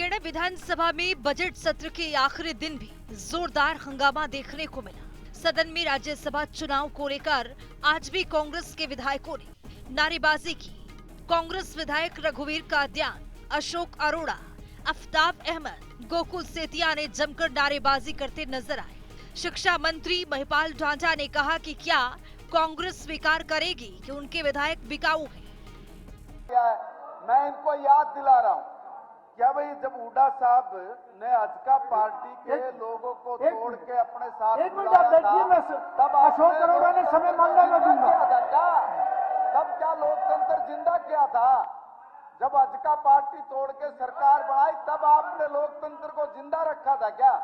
हरियाणा विधानसभा में बजट सत्र के आखिरी दिन भी जोरदार हंगामा देखने को मिला। सदन में राज्यसभा चुनाव को लेकर आज भी कांग्रेस के विधायकों ने नारेबाजी की। कांग्रेस विधायक रघुवीर कादियान, अशोक अरोड़ा, आफ्ताब अहमद, गोकुल सेतिया ने जमकर नारेबाजी करते नजर आए। शिक्षा मंत्री महिपाल ढांडा ने कहा कि क्या कांग्रेस स्वीकार करेगी कि उनके विधायक बिकाऊ हैं। मैं इनको याद दिला रहा हूँ क्या भाई, जब हुड्डा साहब ने अजका पार्टी के लोगों को तोड़ के अपने साथ तब अशोक अरोड़ा ने समय मांगा मैं दूंगा। तब क्या लोकतंत्र जिंदा किया था? जब अजका पार्टी तोड़ के सरकार बनाई तब आपने लोकतंत्र को जिंदा रखा था क्या?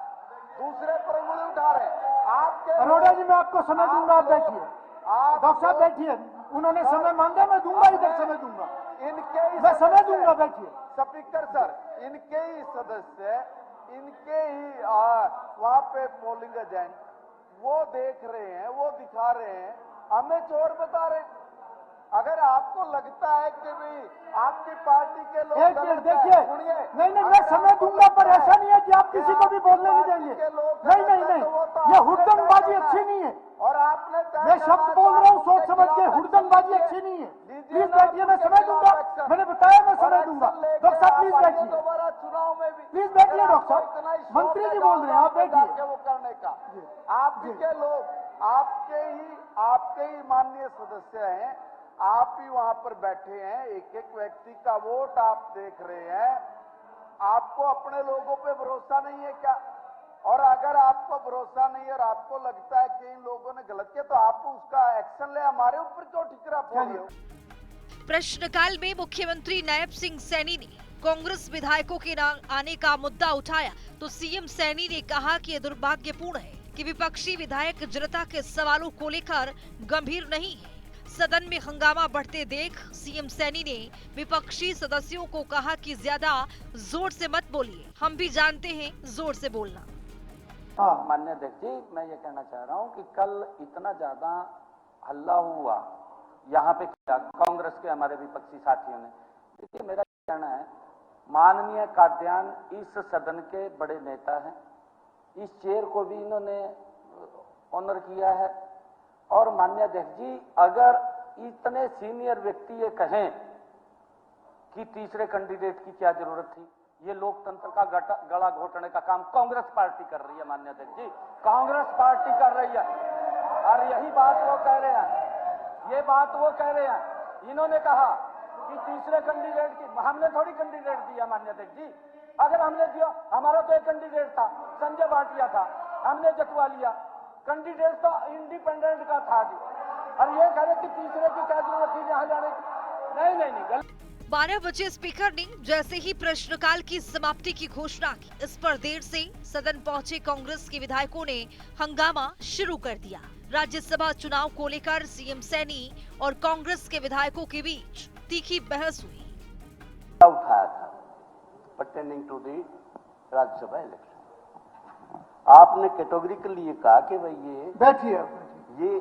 दूसरे पर उंगली उठा रहे आपके। अरोड़ा जी मैं आपको समय दूंगा, आप बैठिए। डॉक्टर साहब बैठिए, उन्होंने समय मांगा, मैं दूंगा, इधर समय दूंगा, मैं समय दूंगा, बैठिए। स्पीकर सर, इनके ही सदस्य, इनके ही वहाँ पे पोलिंग एजेंट वो देख रहे हैं, वो दिखा रहे हैं, हमें चोर बता रहे हैं। अगर आपको लगता है कि भाई आपकी पार्टी के लोग देखिए, नहीं मैं समय दूंगा, पर ऐसा नहीं है कि आप किसी को भी बोलने नहीं देंगे। नहीं, ये हुड़दंगबाजी अच्छी नहीं है। और आपने मैं शब्द बोल रहा हूँ सोच समझ के, हुड़दंगबाजी अच्छी नहीं है। प्लीज बैठिए, मैं समय दूंगा, मैंने बताया मैं समय दूंगा। डॉक्टर साहब प्लीज बैठिए, दोबारा चुनाव में भी प्लीज बैठिए। डॉक्टर साहब, मंत्री जी बोल रहे हैं, आप बैठिए। वो करने का आपके लोग, आपके ही माननीय सदस्य हैं, आप ही वहां पर बैठे हैं, एक एक व्यक्ति का वोट आप देख रहे हैं। आपको अपने लोगों पे भरोसा नहीं है क्या? और अगर आपको भरोसा नहीं है और आपको लगता है कि इन लोगों ने गलत किया तो आप उसका एक्शन ले, हमारे ऊपर क्यों ठिकरा फोड़ रहे हो? प्रश्नकाल में मुख्यमंत्री नायब सिंह सैनी ने कांग्रेस विधायकों के आने का मुद्दा उठाया तो सीएम सैनी ने कहा कि यह दुर्भाग्यपूर्ण है कि विपक्षी विधायक जनता के सवालों को लेकर गंभीर नहीं है। सदन में हंगामा बढ़ते देख सीएम सैनी ने विपक्षी सदस्यों को कहा कि ज्यादा जोर से मत बोलिए, हम भी जानते हैं जोर से बोलना। माननीय अध्यक्ष जी, मैं ये कहना चाह रहा हूँ कि कल इतना ज्यादा हल्ला हुआ यहाँ पे कांग्रेस के हमारे विपक्षी साथियों ने। देखिए, मेरा कहना है, माननीय कादियान इस सदन के बड़े नेता हैं, इस चेयर को भी इन्होंने ऑनर किया है। और माननीय अध्यक्ष जी, अगर इतने सीनियर व्यक्ति ये कहें कि तीसरे कैंडिडेट की क्या जरूरत थी, ये लोकतंत्र का गला घोटने का काम कांग्रेस पार्टी कर रही है। माननीय अध्यक्ष जी, कांग्रेस पार्टी कर रही है और यही बात वो कह रहे हैं, ये बात वो कह रहे हैं। इन्होंने कहा कि तीसरे कैंडिडेट की, हमने थोड़ी कैंडिडेट दिया माननीय अध्यक्ष जी। अगर हमने दिया, हमारा तो एक कैंडिडेट था, संजय भाटिया था, हमने जतवा लिया। कैंडिडेट तो इंडिपेंडेंट का था जी, और ये कह रहे कि तीसरे की क्या जरूरत थी यहाँ जाने की? नहीं। 12 बजे स्पीकर ने जैसे ही प्रश्नकाल की समाप्ति की घोषणा की, इस पर देर से सदन पहुंचे कांग्रेस के विधायकों ने हंगामा शुरू कर दिया। राज्यसभा चुनाव को लेकर सीएम सैनी और कांग्रेस के विधायकों के बीच तीखी बहस हुई। उठाया था pertaining to the Rajya Sabha election, आपने कैटेगोरिकली ये कहा कि भाई ये बैठिए, ये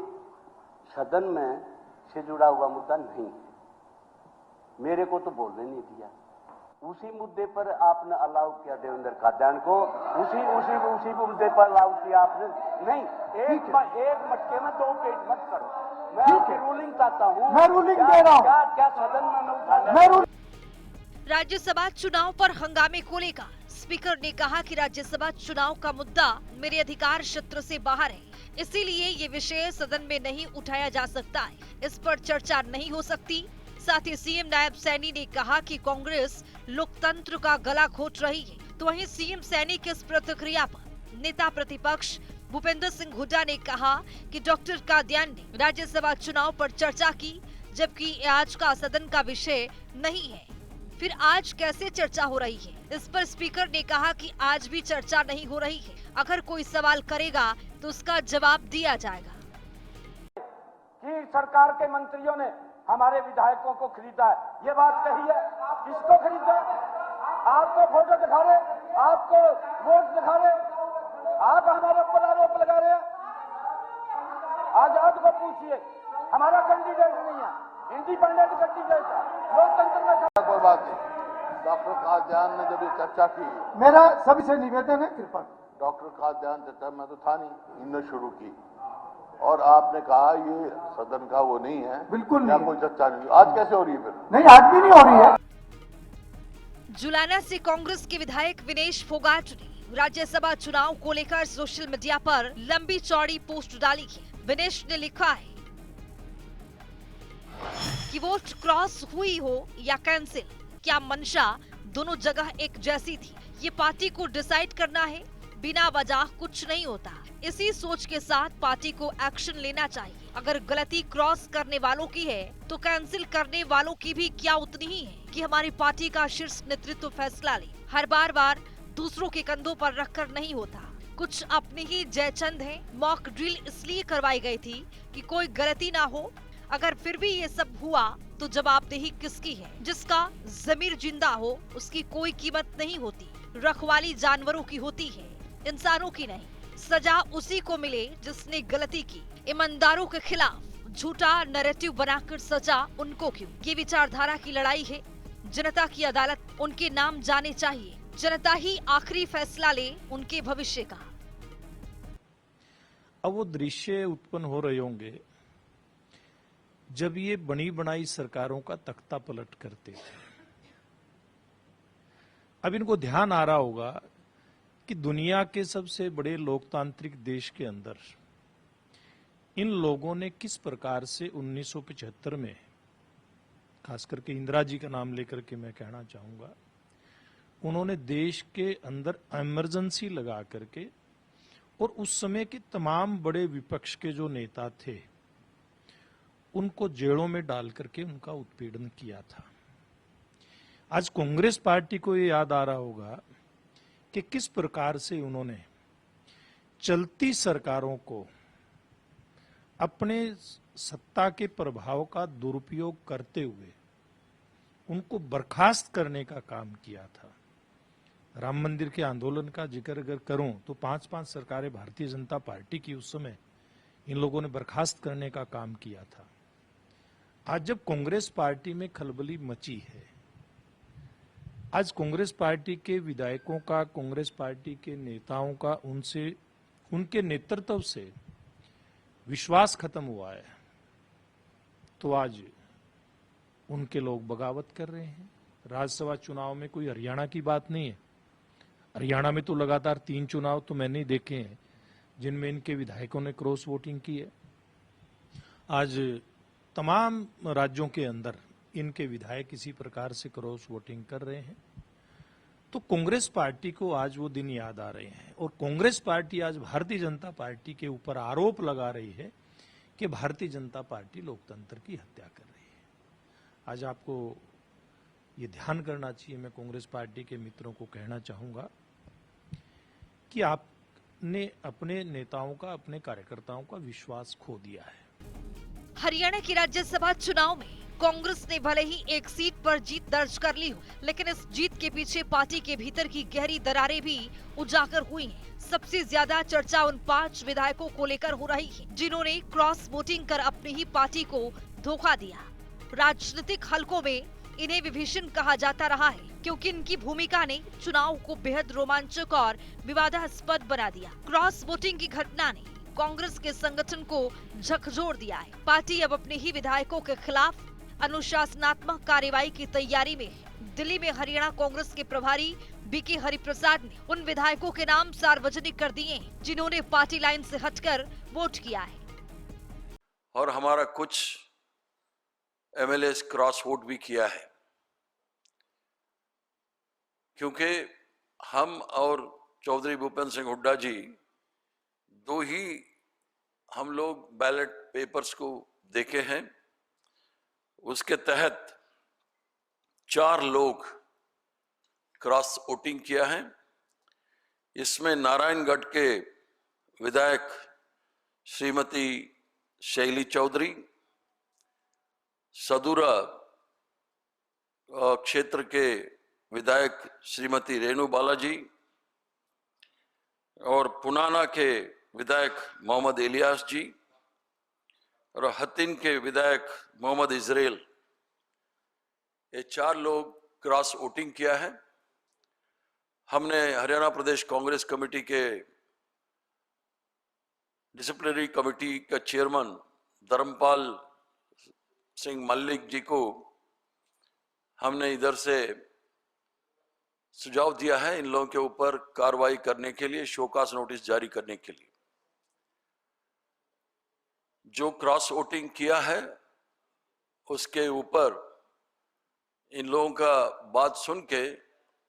सदन में से जुड़ा हुआ मुद्दा नहीं है, मेरे को तो बोलने नहीं दिया। उसी मुद्दे पर आपने अलाउ किया देवेंद्र कादियान को, उसी मुद्दे पर अलाउ किया आपने। नहीं, एक मटके में दो पेट मत करो। मैं आपकी रूलिंग चाहता हूँ, मैं रूलिंग दे रहा हूँ। क्या सदन में न उठाना? राज्यसभा चुनाव पर हंगामे को लेकर स्पीकर ने कहा कि राज्यसभा चुनाव का मुद्दा मेरे अधिकार क्षेत्र से बाहर है, इसीलिए ये विषय सदन में नहीं उठाया जा सकता है, इस पर चर्चा नहीं हो सकती। साथ ही सीएम नायब सैनी ने कहा कि कांग्रेस लोकतंत्र का गला घोट रही है। तो वहीं सीएम सैनी की इस प्रतिक्रिया पर नेता प्रतिपक्ष भूपेंद्र सिंह हुड्डा ने कहा कि डॉक्टर कादियान ने राज्यसभा चुनाव पर चर्चा की, जबकि आज का सदन का विषय नहीं है, फिर आज कैसे चर्चा हो रही है? इस पर स्पीकर ने कहा कि आज भी चर्चा नहीं हो रही है, अगर कोई सवाल करेगा तो उसका जवाब दिया जाएगा। कि सरकार के मंत्रियों ने हमारे विधायकों को खरीदा है, ये बात कही है। किसको खरीदा? आपको फोटो दिखा रहे, आपको वोट दिखा रहे, आप हमारे ऊपर आरोप लगा रहे हैं। आजाद को पूछिए, हमारा कैंडिडेट नहीं है, इंडिपेंडेंट कैंडिडेट है। लोकतंत्र में कोई बात नहीं, डॉक्टर कादियान ने जब ये चर्चा की, मेरा सभी से निवेदन है, कृपा डॉक्टर कादियान चर्चा में तो था नहीं, इनने शुरू की और आपने कहा ये सदन का वो नहीं है, बिल्कुल या नहीं कोई चर्चा नहीं। आज कैसे हो रही है फिर? नहीं, आज भी नहीं हो रही है। जुलाना से कांग्रेस के विधायक विनेश फोगाट ने राज्यसभा चुनाव को लेकर सोशल मीडिया पर लंबी चौड़ी पोस्ट डाली है। विनेश ने लिखा है कि वोट क्रॉस हुई हो या कैंसिल, क्या मंशा दोनों जगह एक जैसी थी, ये पार्टी को डिसाइड करना है, बिना वजह कुछ नहीं होता। इसी सोच के साथ पार्टी को एक्शन लेना चाहिए। अगर गलती क्रॉस करने वालों की है तो कैंसिल करने वालों की भी क्या उतनी ही है कि हमारी पार्टी का शीर्ष नेतृत्व फैसला ले। हर बार दूसरों के कंधों पर रखकर नहीं होता। कुछ अपने ही जयचंद हैं। मॉक ड्रिल इसलिए करवाई गई थी कि कोई गलती ना हो। अगर फिर भी ये सब हुआ तो जवाबदेही किसकी है? जिसका जमीर जिंदा हो उसकी कोई कीमत नहीं होती। रखवाली जानवरों की होती है, इंसानों की नहीं। सजा उसी को मिले जिसने गलती की। ईमानदारों के खिलाफ झूठा नैरेटिव बनाकर सजा उनको क्यों? ये विचारधारा की लड़ाई है। जनता की अदालत उनके नाम जाने चाहिए। जनता ही आखिरी फैसला ले उनके भविष्य का। अब वो दृश्य उत्पन्न हो रहे होंगे जब ये बनी बनाई सरकारों का तख्ता पलट करते थे। अब इनको ध्यान आ रहा होगा कि दुनिया के सबसे बड़े लोकतांत्रिक देश के अंदर इन लोगों ने किस प्रकार से 1975 में, खास करके इंदिरा जी का नाम लेकर के मैं कहना चाहूंगा, उन्होंने देश के अंदर इमरजेंसी लगा करके और उस समय के तमाम बड़े विपक्ष के जो नेता थे उनको जेलों में डाल करके उनका उत्पीड़न किया था। आज कांग्रेस पार्टी को ये याद आ रहा होगा कि किस प्रकार से उन्होंने चलती सरकारों को अपने सत्ता के प्रभाव का दुरुपयोग करते हुए उनको बर्खास्त करने का काम किया था। राम मंदिर के आंदोलन का जिक्र अगर करूं तो 5-5 सरकारें भारतीय जनता पार्टी की उस समय इन लोगों ने बर्खास्त करने का काम किया था। आज जब कांग्रेस पार्टी में खलबली मची है, आज कांग्रेस पार्टी के विधायकों का, कांग्रेस पार्टी के नेताओं का उनके नेतृत्व से विश्वास खत्म हुआ है, तो आज उनके लोग बगावत कर रहे हैं। राज्यसभा चुनाव में कोई हरियाणा की बात नहीं है। हरियाणा में तो लगातार 3 चुनाव तो मैंने देखे हैं जिनमें इनके विधायकों ने क्रॉस वोटिंग की है। आज तमाम राज्यों के अंदर इनके विधायक इसी प्रकार से क्रॉस वोटिंग कर रहे हैं। तो कांग्रेस पार्टी को आज वो दिन याद आ रहे हैं और कांग्रेस पार्टी आज भारतीय जनता पार्टी के ऊपर आरोप लगा रही है कि भारतीय जनता पार्टी लोकतंत्र की हत्या कर रही है। आज आपको ये ध्यान करना चाहिए। मैं कांग्रेस पार्टी के मित्रों को कहना चाहूंगा कि आपने अपने नेताओं का, अपने कार्यकर्ताओं का विश्वास खो दिया है। हरियाणा की राज्यसभा चुनाव में कांग्रेस ने भले ही एक सीट पर जीत दर्ज कर ली हो, लेकिन इस जीत के पीछे पार्टी के भीतर की गहरी दरारें भी उजागर हुई हैं। सबसे ज्यादा चर्चा उन 5 विधायकों को लेकर हो रही है जिन्होंने क्रॉस वोटिंग कर अपनी ही पार्टी को धोखा दिया। राजनीतिक हलकों में इन्हें विभीषण कहा जाता रहा है क्योंकि इनकी भूमिका ने चुनाव को बेहद रोमांचक और विवादास्पद बना दिया। क्रॉस वोटिंग की घटना ने कांग्रेस के संगठन को झकझोर दिया है। पार्टी अब अपने ही विधायकों के खिलाफ अनुशासनात्मक कार्रवाई की तैयारी में है। दिल्ली में हरियाणा कांग्रेस के प्रभारी बीके हरिप्रसाद ने उन विधायकों के नाम सार्वजनिक कर दिए हैं जिन्होंने पार्टी लाइन से हटकर वोट किया है। और हमारा कुछ एमएलए क्रॉस वोट भी किया है, क्योंकि हम और चौधरी भूपेंद्र सिंह हुड्डा जी 2 ही हम लोग बैलेट पेपर्स को देखे हैं। उसके तहत 4 लोग क्रॉस वोटिंग किया है। इसमें नारायणगढ़ के विधायक श्रीमती शैली चौधरी, सदुरा क्षेत्र के विधायक श्रीमती रेणु बालाजी और पुनाना के विधायक मोहम्मद इलियास जी और हतिन के विधायक मोहम्मद इजराइल, ये 4 लोग क्रॉस वोटिंग किया है। हमने हरियाणा प्रदेश कांग्रेस कमेटी के डिसिप्लिनरी कमेटी का चेयरमैन धर्मपाल सिंह मल्लिक जी को हमने इधर से सुझाव दिया है इन लोगों के ऊपर कार्रवाई करने के लिए, शोकास नोटिस जारी करने के लिए। जो क्रॉस वोटिंग किया है उसके ऊपर इन लोगों का बात सुन के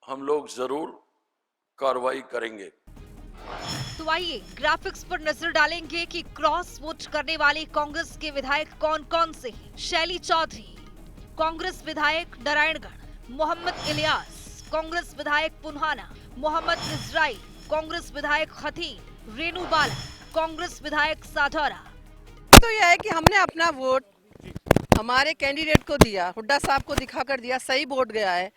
हम लोग जरूर कार्रवाई करेंगे। तो आइए ग्राफिक्स पर नजर डालेंगे कि क्रॉस वोट करने वाले कांग्रेस के विधायक कौन कौन से हैं। शैली चौधरी कांग्रेस विधायक नारायणगढ़, मोहम्मद इलियास कांग्रेस विधायक पुन्हाना, मोहम्मद इजराइल कांग्रेस विधायक खतीन, रेणु बाला कांग्रेस विधायक साधौरा। तो यह है कि हमने अपना वोट हमारे कैंडिडेट को दिया, हुड्डा साहब को दिखाकर दिया, सही वोट गया है।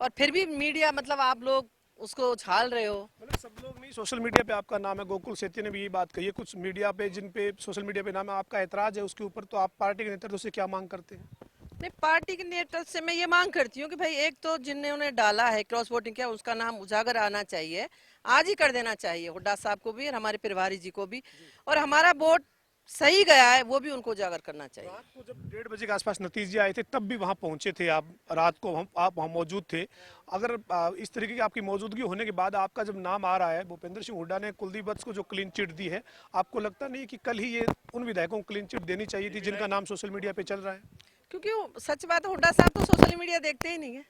और फिर भी मीडिया मतलब आप लोग उसको उछाल रहे हो। मतलब सब लोग नहीं, सोशल मीडिया पे आपका नाम है, गोकुल सेठी ने भी यही बात कही है। कुछ मीडिया पे जिन पे सोशल मीडिया पे नाम है, आपका ऐतराज है उसके ऊपर, तो आप पार्टी के नेतृत्व से क्या मांग करते हैं? नहीं, पार्टी के नेतृत्व से मैं ये मांग करती हूँ कि भाई एक तो जिन्होंने डाला है क्रॉस वोटिंग किया उसका नाम उजागर आना चाहिए, आज ही कर देना चाहिए हुड्डा साहब को भी और हमारे प्रभारी जी को भी। और हमारा वोट सही गया है वो भी उनको उजागर करना चाहिए। रात को जब 1:30 बजे के आसपास नतीजे आए थे तब भी वहां पहुंचे थे आप, रात को आप वहां मौजूद थे। अगर इस तरीके की आपकी मौजूदगी होने के बाद आपका जब नाम आ रहा है, भूपेंद्र सिंह हुड्डा ने कुलदीप वत्स को जो क्लीन चिट दी है, आपको लगता नहीं कि कल ही ये उन विधायकों को क्लीन चिट देनी चाहिए थी जिनका नाम सोशल मीडिया पे चल रहा है? क्योंकि वो सच बात है, हुड्डा साहब तो सोशल मीडिया देखते ही नहीं है,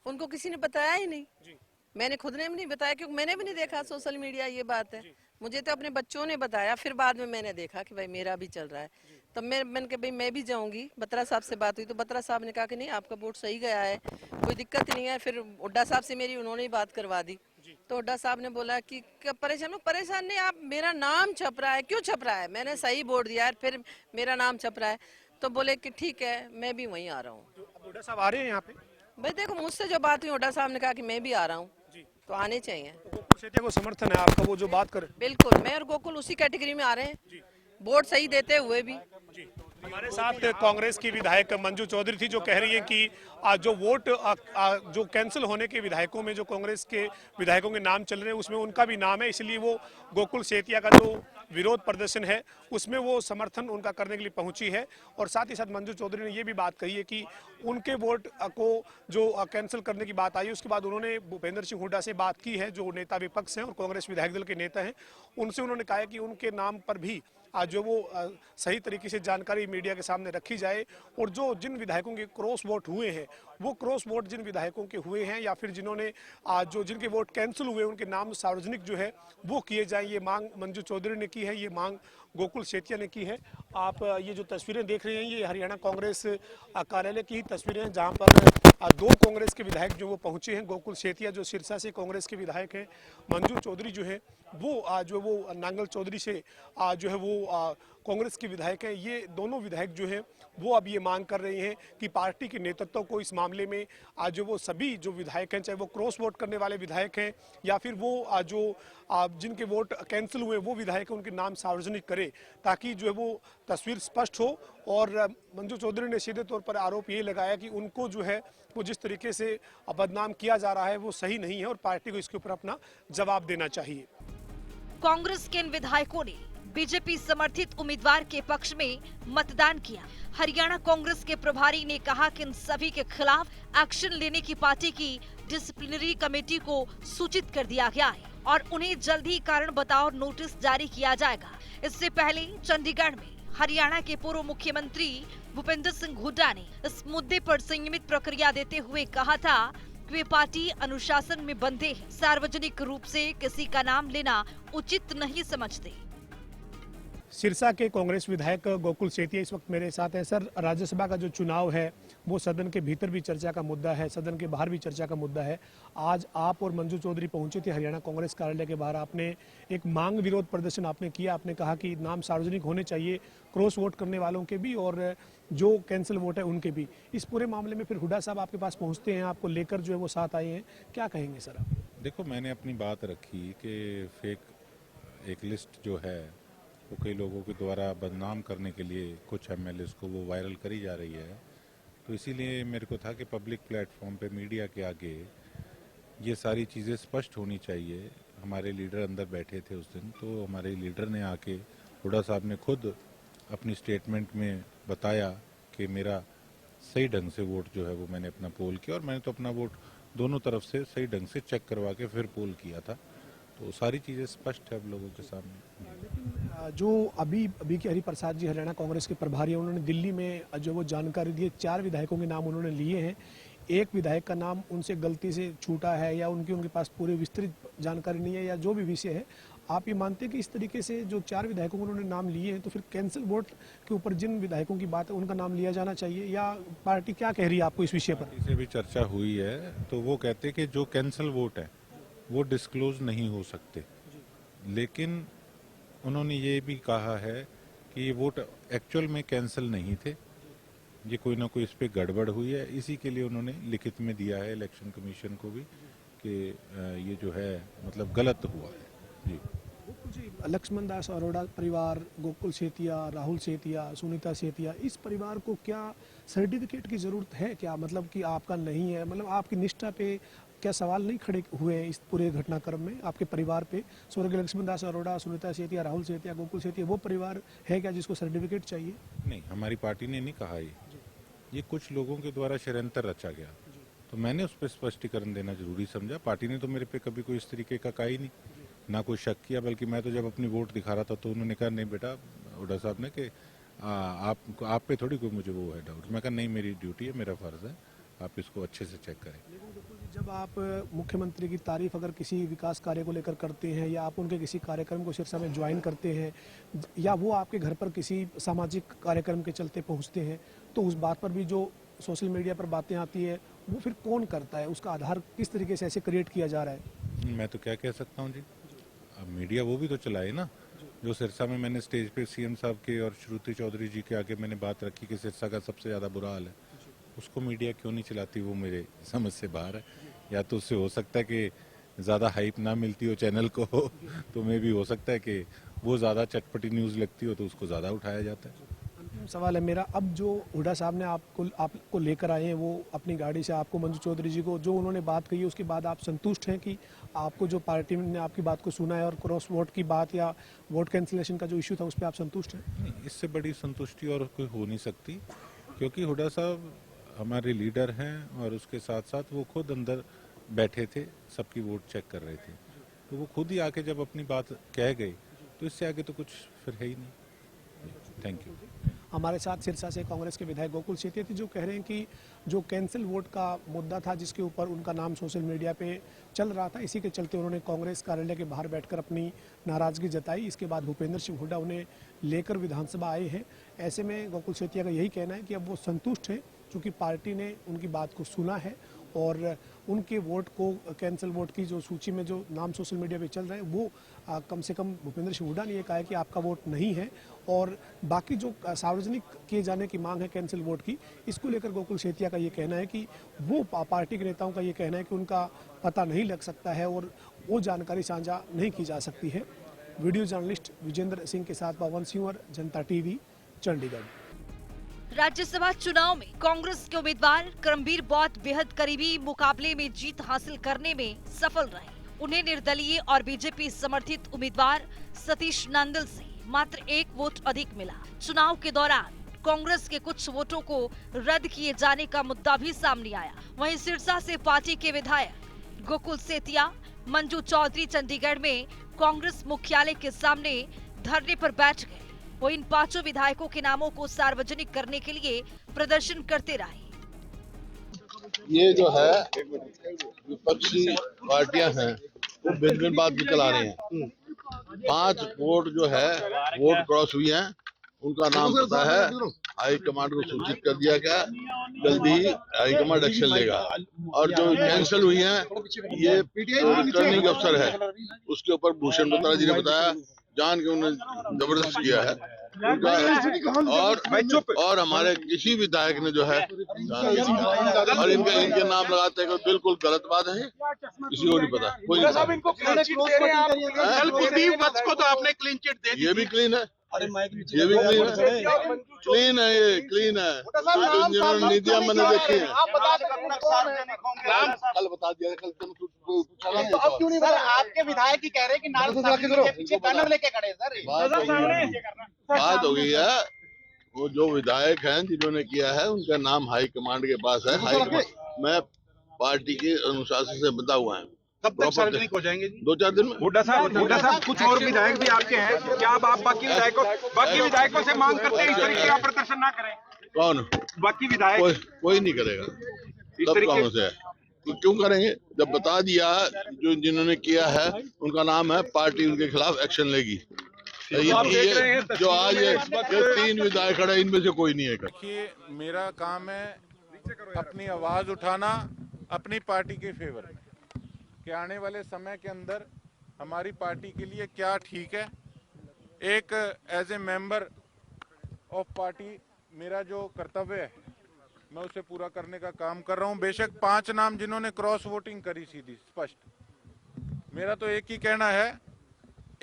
उनको किसी ने बताया ही नहीं। मैंने खुद ने भी नहीं बताया क्योंकि मैंने भी नहीं देखा सोशल मीडिया, ये बात है। मुझे तो अपने बच्चों ने बताया, फिर बाद में मैंने देखा कि भाई मेरा भी चल रहा है। तब मैंने कहा भाई मैं भी जाऊंगी। बत्रा साहब से बात हुई तो बत्रा साहब ने कहा कि नहीं आपका वोट सही गया है, कोई दिक्कत नहीं है। फिर हुड्डा साहब से मेरी उन्होंने ही बात करवा दी। तो हुड्डा साहब ने बोला कि परेशान नहीं, आप मेरा नाम छप रहा है, क्यों छप रहा है, मैंने सही वोट दिया है फिर मेरा नाम छप रहा है। तो बोले कि ठीक है मैं भी वहीं आ रहा हूँ। हुड्डा साहब आ रहे हैं यहाँ पे? भाई देखो मुझसे जो बात हुई हुड्डा साहब ने कहा कि मैं भी आ रहा हूँ, तो आने चाहिए। गोकुल सेठिया को समर्थन है आपका, वो जो बात कर? बिल्कुल, मैं और गोकुल उसी कैटेगरी में आ रहे हैं, वोट सही देते हुए भी। हमारे साथ कांग्रेस की विधायक मंजू चौधरी थी जो कह रही है कि जो वोट जो कैंसिल होने के विधायकों में जो कांग्रेस के विधायकों के नाम चल रहे हैं उसमें उनका भी नाम है, इसलिए वो गोकुल सेठिया का जो विरोध प्रदर्शन है उसमें वो समर्थन उनका करने के लिए पहुंची है। और साथ ही साथ मंजू चौधरी ने ये भी बात कही है कि उनके वोट को जो कैंसिल करने की बात आई उसके बाद उन्होंने भूपेंद्र सिंह हुड्डा से बात की है, जो नेता विपक्ष हैं और कांग्रेस विधायक दल के नेता हैं, उनसे उन्होंने कहा है कि उनके नाम पर भी आज जो वो सही तरीके से जानकारी मीडिया के सामने रखी जाए। और जो जिन विधायकों के क्रॉस वोट हुए हैं, वो क्रॉस वोट जिन विधायकों के हुए हैं या फिर जिन्होंने जो जिनके वोट कैंसिल हुए उनके नाम सार्वजनिक जो है वो किए जाएं, ये मांग मंजू चौधरी ने की है, ये मांग गोकुल सेठिया ने की है। आप ये जो तस्वीरें देख रहे हैं ये हरियाणा कांग्रेस कार्यालय की ही तस्वीरें हैं, जहाँ पर दो कांग्रेस के विधायक जो वो पहुंचे हैं। गोकुल सेठिया जो सिरसा से कांग्रेस के विधायक हैं, मंजू चौधरी जो है वो जो वो नांगल चौधरी से जो है वो कांग्रेस के विधायक हैं। ये दोनों विधायक जो हैं वो अब ये मांग कर रहे हैं कि पार्टी के नेतृत्व को इस मामले में आज जो वो सभी जो विधायक हैं, चाहे वो क्रॉस वोट करने वाले विधायक हैं या फिर वो जो जिनके वोट कैंसिल हुए वो विधायक हैं, उनके नाम सार्वजनिक करे ताकि जो है वो तस्वीर स्पष्ट हो। और मंजू चौधरी ने सीधे तौर पर आरोप ये लगाया कि उनको जो है वो जिस तरीके से बदनाम किया जा रहा है वो सही नहीं है और पार्टी को इसके ऊपर अपना जवाब देना चाहिए। कांग्रेस के इन विधायकों ने बीजेपी समर्थित उम्मीदवार के पक्ष में मतदान किया। हरियाणा कांग्रेस के प्रभारी ने कहा कि इन सभी के खिलाफ एक्शन लेने की पार्टी की डिसिप्लिनरी कमेटी को सूचित कर दिया गया है और उन्हें जल्द ही कारण बताओ नोटिस जारी किया जाएगा। इससे पहले चंडीगढ़ में हरियाणा के पूर्व मुख्यमंत्री भूपेंद्र सिंह हुड्डा ने इस मुद्दे पर संयमित प्रक्रिया देते हुए कहा था कि वे पार्टी अनुशासन में बंधे हैं, सार्वजनिक रूप से किसी का नाम लेना उचित नहीं समझते। सिरसा के कांग्रेस विधायक गोकुल सेठिया इस वक्त मेरे साथ है। सर, राज्यसभा का जो चुनाव है वो सदन के भीतर भी चर्चा का मुद्दा है, सदन के बाहर भी चर्चा का मुद्दा है। आज आप और मंजू चौधरी पहुंचे थे हरियाणा कांग्रेस कार्यालय के बाहर, आपने एक मांग विरोध प्रदर्शन आपने किया। आपने कहा कि नाम सार्वजनिक होने चाहिए, क्रॉस वोट करने वालों के भी और जो कैंसिल वोट है उनके भी। इस पूरे मामले में फिर हुड्डा साहब आपके पास पहुँचते हैं, आपको लेकर जो है वो साथ आए हैं, क्या कहेंगे सर आप? देखो, मैंने अपनी बात रखी कि फेक एक लिस्ट जो है वो कई लोगों के द्वारा बदनाम करने के लिए कुछ एमएलए को वो वायरल करी जा रही है। तो इसीलिए मेरे को था कि पब्लिक प्लेटफॉर्म पे मीडिया के आगे ये सारी चीज़ें स्पष्ट होनी चाहिए। हमारे लीडर अंदर बैठे थे उस दिन, तो हमारे लीडर ने आके, हुड्डा साहब ने खुद अपनी स्टेटमेंट में बताया कि मेरा सही ढंग से वोट जो है वो मैंने अपना पोल किया, और मैंने तो अपना वोट दोनों तरफ से सही ढंग से चेक करवा के फिर पोल किया था। तो सारी चीज़ें स्पष्ट है अब लोगों के सामने। जो अभी के हरिप्रसाद जी हरियाणा कांग्रेस के प्रभारी हैं, उन्होंने दिल्ली में जो वो जानकारी दी है, 4 विधायकों के नाम उन्होंने लिए हैं। एक विधायक का नाम उनसे गलती से छूटा है या उनके पास पूरी विस्तृत जानकारी नहीं है या जो भी विषय है, आप ये मानते हैं कि इस तरीके से जो 4 विधायकों को उन्होंने नाम लिए हैं, तो फिर कैंसिल वोट के ऊपर जिन विधायकों की बात है उनका नाम लिया जाना चाहिए, या पार्टी क्या कह रही है आपको इस विषय पर? पार्टी से भी चर्चा हुई है, तो वो कहते हैं कि जो कैंसिल वोट है वो डिस्क्लोज नहीं हो सकते, लेकिन उन्होंने ये भी कहा है कि ये वोट एक्चुअल में कैंसिल नहीं थे, ये कोई ना कोई इस पर गड़बड़ हुई है। इसी के लिए उन्होंने लिखित में दिया है इलेक्शन कमीशन को भी कि ये जो है मतलब गलत हुआ है। जी, लक्ष्मण दास अरोड़ा परिवार, गोकुल सेतिया, राहुल सेतिया, सुनीता सेतिया, इस परिवार को क्या सर्टिफिकेट की जरूरत है क्या? मतलब कि आपका नहीं है, मतलब आपकी निष्ठा पे क्या सवाल नहीं खड़े हुए हैं इस पूरे घटनाक्रम में आपके परिवार पे? स्वर्गीय लक्ष्मण दास अरोड़ा, सुनीता सेतिया, राहुल सेतिया, गोकुल सेतिया, वो परिवार है क्या जिसको सर्टिफिकेट चाहिए? नहीं, हमारी पार्टी ने नहीं कहा ये कुछ लोगों के द्वारा षड्यंत्र रचा गया, तो मैंने उस पर स्पष्टीकरण देना जरूरी समझा। पार्टी ने तो मेरे पे कभी कोई इस तरीके का कहा ही नहीं, ना कोई शक किया, बल्कि मैं तो जब अपनी वोट दिखा रहा था तो उन्होंने कहा नहीं बेटा, हुड्डा साहब ने, कि आप पे थोड़ी कोई मुझे वो है डाउट। मैं कहा नहीं, मेरी ड्यूटी है, मेरा फर्ज है, आप इसको अच्छे से चेक करें। जब आप मुख्यमंत्री की तारीफ अगर किसी विकास कार्य को लेकर करते हैं या आप उनके किसी कार्यक्रम को सिरसा में ज्वाइन करते हैं या वो आपके घर पर किसी सामाजिक कार्यक्रम के चलते पहुंचते हैं, तो उस बात पर भी जो सोशल मीडिया पर बातें आती है वो फिर कौन करता है? उसका आधार किस तरीके से ऐसे क्रिएट किया जा रहा है? मैं तो क्या कह सकता हूँ जी, अब मीडिया वो भी तो चलाए ना। जो सिरसा में मैंने स्टेज पे सीएम साहब के और श्रुति चौधरी जी के आगे मैंने बात रखी कि सिरसा का सबसे ज़्यादा बुरा हाल है, उसको मीडिया क्यों नहीं चलाती, वो मेरे समझ से बाहर है। या तो उससे हो सकता है कि ज़्यादा हाइप ना मिलती हो चैनल को, तो मे भी हो सकता है कि वो ज़्यादा चटपटी न्यूज़ लगती हो तो उसको ज़्यादा उठाया जाता है। अंतिम सवाल है मेरा, अब जो हुड्डा साहब ने आपको लेकर आए हैं वो अपनी गाड़ी से, आपको मंजू चौधरी जी को जो उन्होंने बात कही है उसके बाद आप संतुष्ट हैं कि आपको जो पार्टी ने आपकी बात को सुना है और क्रॉस वोट की बात या वोट कैंसिलेशन का जो इशू था उस पर आप संतुष्ट हैं? नहीं, इससे बड़ी संतुष्टि और कोई हो नहीं सकती, क्योंकि हुड्डा साहब हमारे लीडर हैं और उसके साथ साथ वो खुद अंदर बैठे थे, सबकी वोट चेक कर रहे थे, तो वो खुद ही आके जब अपनी बात कह गए तो इससे आगे तो कुछ फिर है ही नहीं। Thank you. हमारे साथ सिरसा से कांग्रेस के विधायक गोकुल सेतिया थे जो कह रहे हैं कि जो कैंसिल वोट का मुद्दा था जिसके ऊपर उनका नाम सोशल मीडिया पे चल रहा था, इसी के चलते उन्होंने कांग्रेस कार्यालय के बाहर बैठकर अपनी नाराजगी जताई। इसके बाद भूपेंद्र सिंह हुड्डा उन्हें लेकर विधानसभा आए हैं। ऐसे में गोकुल सेतिया का यही कहना है कि अब वो संतुष्ट हैं क्योंकि पार्टी ने उनकी बात को सुना है और उनके वोट को, कैंसिल वोट की जो सूची में जो नाम सोशल मीडिया पे चल रहे हैं वो कम से कम भूपेंद्र सिंह हुड्डा ने ये कहा है कि आपका वोट नहीं है। और बाकी जो सार्वजनिक किए जाने की मांग है कैंसिल वोट की, इसको लेकर गोकुल सेतिया का ये कहना है कि वो पार्टी के नेताओं का ये कहना है कि उनका पता नहीं लग सकता है और वो जानकारी साझा नहीं की जा सकती है। वीडियो जर्नलिस्ट विजेंद्र सिंह के साथ पवन सिंह और जनता टीवी, चंडीगढ़। राज्यसभा चुनाव में कांग्रेस के उम्मीदवार करमबीर बौद्ध बेहद करीबी मुकाबले में जीत हासिल करने में सफल रहे। उन्हें निर्दलीय और बीजेपी समर्थित उम्मीदवार सतीश नांदल से मात्र 1 वोट अधिक मिला। चुनाव के दौरान कांग्रेस के कुछ वोटों को रद्द किए जाने का मुद्दा भी सामने आया। वहीं सिरसा से पार्टी के विधायक गोकुल सेतिया, मंजू चौधरी चंडीगढ़ में कांग्रेस मुख्यालय के सामने धरने पर बैठ गए। वो इन 5 विधायकों के नामों को सार्वजनिक करने के लिए प्रदर्शन करते रहे। ये जो है विपक्षी पार्टियां हैं वो भिन्न बात निकल आ रही हैं। 5 वोट जो है वोट क्रॉस हुई हैं, उनका नाम पता है, हाईकमांड को सूचित कर दिया गया, जल्दी ही हाईकमांड एक्शन लेगा। और जो कैंसिल हुई हैं ये रिटर्निंग अफसर है, उसके ऊपर भूषण बत्रा जी ने बताया जान के उन्होंने जबरदस्त किया है और हमारे किसी विधायक ने जो है और इनके नाम लगाते हैं बिल्कुल गलत बात है, किसी को नहीं पता, कोई नहीं। को तो आपने क्लीन चिट दे दी, ये भी क्लीन है, ये भी क्लीन है, ये क्लीन है। जिन्होंने नीतियां मैंने देखी है, कल बता दिया, कल तो अब क्यों नहीं बता? आपके विधायक ही कह रहे हैं कि नाराज के पीछे बैनर लेके खड़े हैं सर। बात हो गई है। वो जो विधायक हैं जिन्होंने किया है उनका नाम हाई कमांड के पास है। हाई कमांड मैं पार्टी के अनुशासन से बता हुआ है। कब तक सार्वजनिक हो जाएंगे जी? 2-4 दिन में। हुड्डा साहब कुछ और विधायक भी आपके हैं, क्या आप बाकी विधायकों से मांग करते हैं इस तरीके का प्रदर्शन ना करें? कौन? बाकी विधायक कोई नहीं करेगा। सब काम से है, तो क्यों करेंगे? जब बता दिया जो जिन्होंने किया है उनका नाम है, पार्टी उनके खिलाफ एक्शन लेगी। ये जो आज ये 3 विधायक खड़े, इनमें से कोई नहीं है। देखिए, मेरा काम है अपनी आवाज उठाना अपनी पार्टी के फेवर में, कि आने वाले समय के अंदर हमारी पार्टी के लिए क्या ठीक है। एक as a member of party मेरा जो कर्तव्य है मैं उसे पूरा करने का काम कर रहा हूं। बेशक 5 नाम जिन्होंने क्रॉस वोटिंग करी, सीधी स्पष्ट, मेरा तो एक ही कहना है,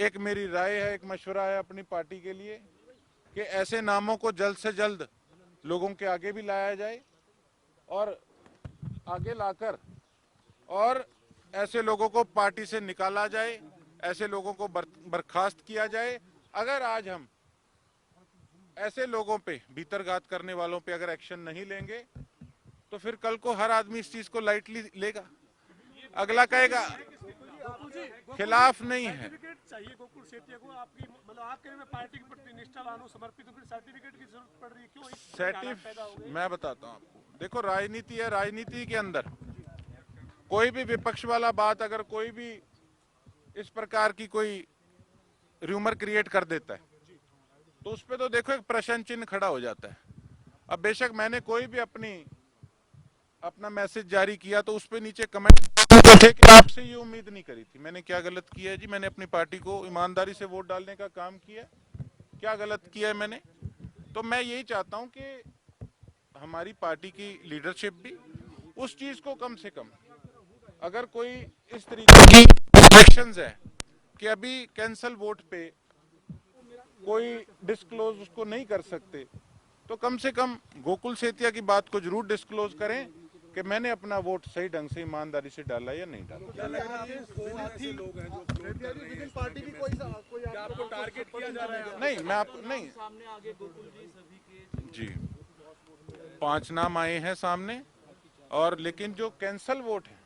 एक मेरी राय है, एक मशवरा है अपनी पार्टी के लिए कि ऐसे नामों को जल्द से जल्द लोगों के आगे भी लाया जाए और आगे लाकर और ऐसे लोगों को पार्टी से निकाला जाए, ऐसे लोगों को बर्खास्त किया जाए। अगर आज हम ऐसे लोगों पे, भीतरघात करने वालों पे अगर एक्शन नहीं लेंगे तो फिर कल को हर आदमी इस चीज को लाइटली लेगा, अगला कहेगा खिलाफ नहीं है। चाहिए गोकुल सेतिया को, आपकी मतलब आप कह रहे हैं पार्टी के प्रति निष्ठावान समर्पित, तो फिर सर्टिफिकेट की जरूरत पड़ रही है क्यों? मैं बताता हूँ आपको, देखो राजनीति है, राजनीति के अंदर कोई भी विपक्ष वाला बात अगर कोई भी इस प्रकार की कोई र्यूमर क्रिएट कर देता है तो उस पे तो देखो एक प्रश्न चिन्ह खड़ा हो जाता है। अब बेशक मैंने कोई भी अपना मैसेज जारी किया तो उस पे नीचे कमेंट थे कि आपसे ये उम्मीद नहीं करी थी। मैंने क्या गलत किया है जी? मैंने अपनी पार्टी को ईमानदारी से वोट डालने का काम किया, क्या गलत किया है मैंने? तो मैं यही चाहता हूं कि हमारी पार्टी की लीडरशिप भी उस चीज को कम से कम, अगर कोई इस तरीके की इलेक्शंस है कि अभी कैंसल वोट पे कोई डिस्क्लोज उसको नहीं कर सकते, तो कम से कम गोकुल सेतिया की बात को जरूर डिस्क्लोज करें कि मैंने अपना वोट सही ढंग से ईमानदारी से डाला या नहीं डाला। नहीं, मैं आपको नहीं, जी 5 नाम आए हैं सामने, और लेकिन जो कैंसल वोट है,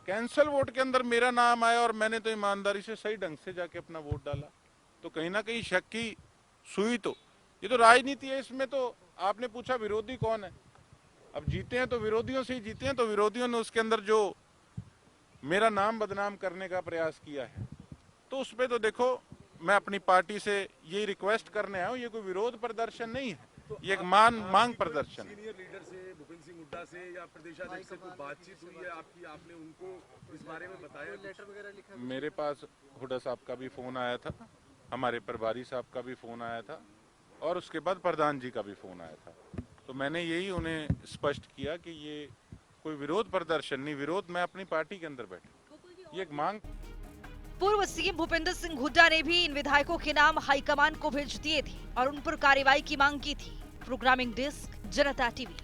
कैंसल वोट के अंदर मेरा नाम आया और मैंने तो ईमानदारी से सही ढंग से जाके अपना वोट डाला, तो कहीं ना कहीं शक की सुई, तो ये तो राजनीति है। इसमें तो आपने पूछा विरोधी कौन है, अब जीते हैं तो विरोधियों से ही जीते हैं, तो विरोधियों ने उसके अंदर जो मेरा नाम बदनाम करने का प्रयास किया है, तो उस पर तो देखो मैं अपनी पार्टी से यही रिक्वेस्ट करने आया हूँ, ये कोई विरोध प्रदर्शन नहीं है, ये एक मांग प्रदर्शन है। सीनियर लीडर से, भूपेंद्र सिंह हुड्डा से या प्रदेशाध्यक्ष से कोई बातचीत हुई है आपकी? आपने उनको इस बारे में बताया? लेटर वगैरह लिखा? मेरे पास हुड्डा साहब का भी फोन आया था, हमारे प्रभारी साहब का भी फोन आया था, और उसके बाद प्रधान जी का भी फोन आया था। तो मैंने यही उन्हें स्पष्ट किया कि ये कोई विरोध प्रदर्शन नहीं, विरोध मैं अपनी पार्टी के अंदर बैठा, ये एक मांग। पूर्व सीएम भूपेंद्र सिंह हुड्डा ने भी इन विधायकों के नाम हाईकमान को भेज दिए थे और उन पर कार्रवाई की मांग की थी। प्रोग्रामिंग डेस्क, जनता टीवी।